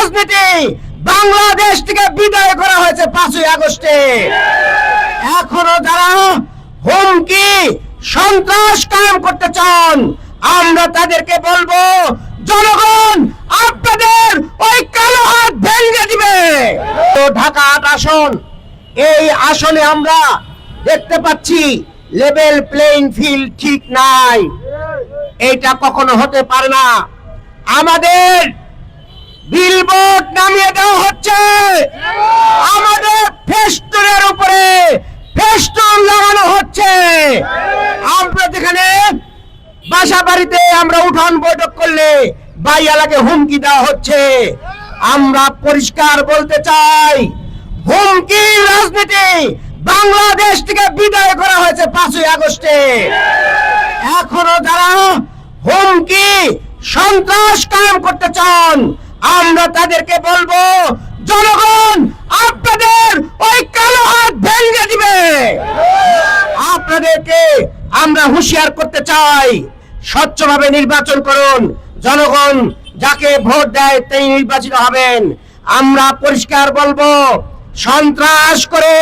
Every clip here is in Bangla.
রাজনীতি বাংলাদেশ থেকে বিদায় করা হয়েছে 5ই আগস্টে। এখনো যারা হুমকি সন্ত্রাস কায়েম করতে চান, আমরা তাদেরকে বলবো, জনগণ আপনাদের ওই কালো হাত ভেঙে দিবে। তো ঢাকা 8 আসন, এই আসনে আমরা দেখতে পাচ্ছি লেভেল প্লেইং ফিল্ড ঠিক নাই। এটা কখনো হতে পারে না। আমাদের বিলবোর্ড নামিয়ে দেওয়া হচ্ছে, আমাদের ফেস্টুনের উপরে ফেস্টুন লাগানো হচ্ছে। আমরা যেখানে বাসা বাড়িতে আমরা উঠান বৈঠক করলে বাইয়ালাকে হুমকি দেওয়া হচ্ছে। আমরা পরিষ্কার বলতে চাই, হুমকির রাজনীতি বাংলাদেশ থেকে বিদায় করা হয়েছে 5ই আগস্টে। এখনো যারা হুমকি সন্ত্রাস কায়েম করতে চান, আমরা তাদেরকে বলবো, জনগণ আপনাদের ওই কালো হাত ভেঙে দিবে। আপনাদেরকে আমরা হুঁশিয়ার করতে চাই, স্বচ্ছভাবে নির্বাচন করুন। জনগণ যাকে ভোট দেয় তিনি নির্বাচিত হবেন। আমরা পরিষ্কার বলবো, সন্ত্রাস করে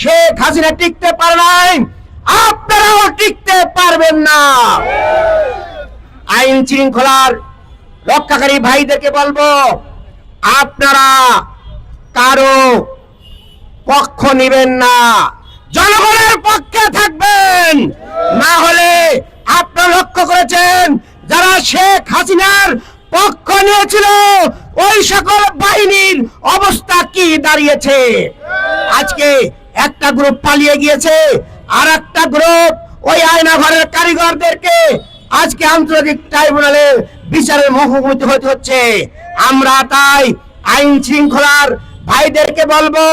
শেখ হাসিনা টিকতে পারে নাই, আপনারাও টিকতে পারবেন না। আইন শৃঙ্খলার রক্ষাকারী ভাইদেরকে বলবো, আপনারা কারো পক্ষ নেবেন না, জনগণের পক্ষে থাকবেন। না হলে আপনারা লক্ষ্য করেছেন, যারা শেখ হাসিনার পক্ষ নিয়েছিল ওই সকল বাহিনীর অবস্থা কি দাঁড়িয়েছে। আজকে একটা গ্রুপ পালিয়ে গিয়েছে, আর একটা গ্রুপ ওই আয়নাঘরের কারিগরদেরকে আজকে আন্তর্জাতিক ট্রাইব্যুনালে বিচারের মুখোমুখি হতে হচ্ছে। আমরা তাই আইন শৃঙ্খলার ভাইদেরকে বলবো,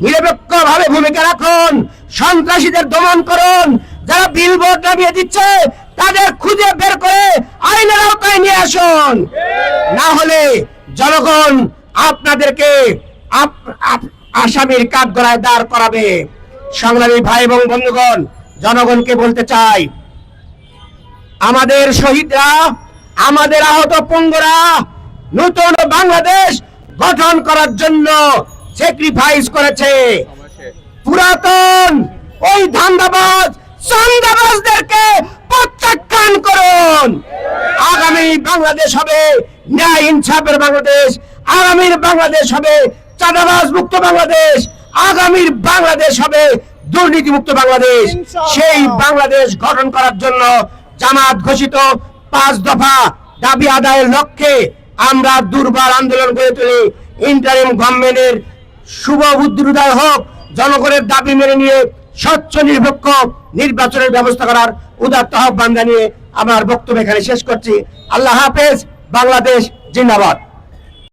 নিরপেক্ষভাবে ভূমিকা রাখুন, সন্ত্রাসীদের দমন করুন। যারা বিলবোর্ড নামিয়ে দিচ্ছে তাদের খুঁজে বের করে আইনের আওতায় নিয়ে আসুন। না হলে জনগণ আপনাদেরকে আসামির কাঠগড়ায় দাঁড় করাবে। সংগ্রামী ভাই এবং বন্ধুগণ, জনগণকে বলতে চাই, আমাদের শহীদরা, আমাদের আহত পঙ্গুরা নতুন বাংলাদেশ গঠন করার জন্য স্যাক্রিফাইস করেছে। পুরাতন ওই ধান্দাবাজ চাঁদাবাজদেরকে প্রত্যাখ্যান করুন। আগামী বাংলাদেশ হবে ন্যায় ইনসাফের বাংলাদেশ, আগামীর বাংলাদেশ হবে চাঁদাবাজ মুক্ত বাংলাদেশ, আগামীর বাংলাদেশ হবে দুর্নীতি মুক্ত বাংলাদেশ। সেই বাংলাদেশ গঠন করার জন্য জামাত ঘোষিত 5 দফা দাবি আদায়ের লক্ষ্যে আমরা দুর্বার আন্দোলন গড়ে তুলি। ইন্টারিম গভর্নমেন্টের শুভ বুদ্ধির হোক, জনগণের দাবি মেনে নিয়ে স্বচ্ছ নিরপেক্ষ নির্বাচনের ব্যবস্থা করার উদাত্ত আহ্বান জানিয়ে আমার বক্তব্য এখানে শেষ করছি। আল্লাহ হাফেজ। বাংলাদেশ জিন্দাবাদ।